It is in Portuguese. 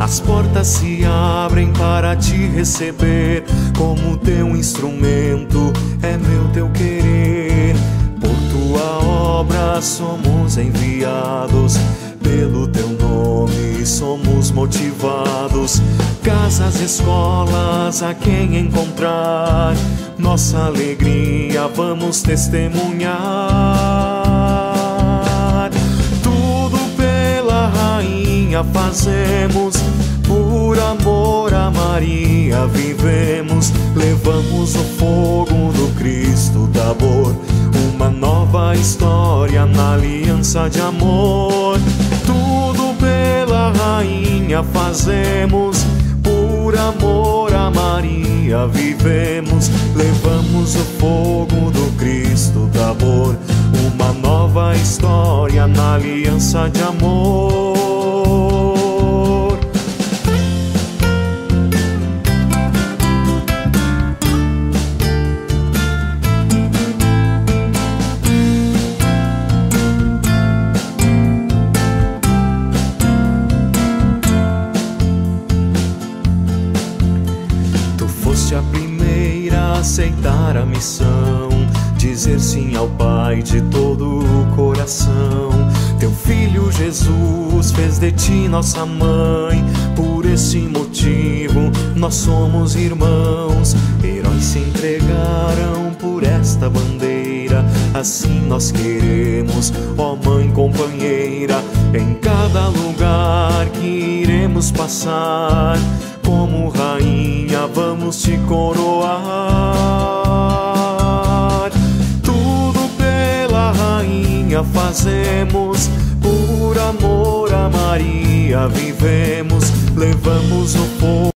As portas se abrem para te receber, como teu instrumento é meu teu querer. Por tua obra somos enviados, pelo teu nome somos motivados. Casas, escolas, a quem encontrar, nossa alegria vamos testemunhar. Tudo pela rainha fazemos, por amor a Maria vivemos. Levamos o fogo do Cristo da amor, uma nova história na aliança de amor. Tudo pela rainha fazemos, por amor a Maria vivemos. Levamos o fogo do Cristo da amor, uma nova história na aliança de amor. A primeira a aceitar a missão, dizer sim ao Pai de todo o coração. Teu filho Jesus fez de ti nossa mãe, por esse motivo nós somos irmãos. Heróis se entregaram por esta bandeira, assim nós queremos, ó Mãe companheira. Em cada lugar que iremos passar, como rainha vamos te coroar. Tudo pela rainha fazemos, por amor a Maria vivemos. Levamos o povo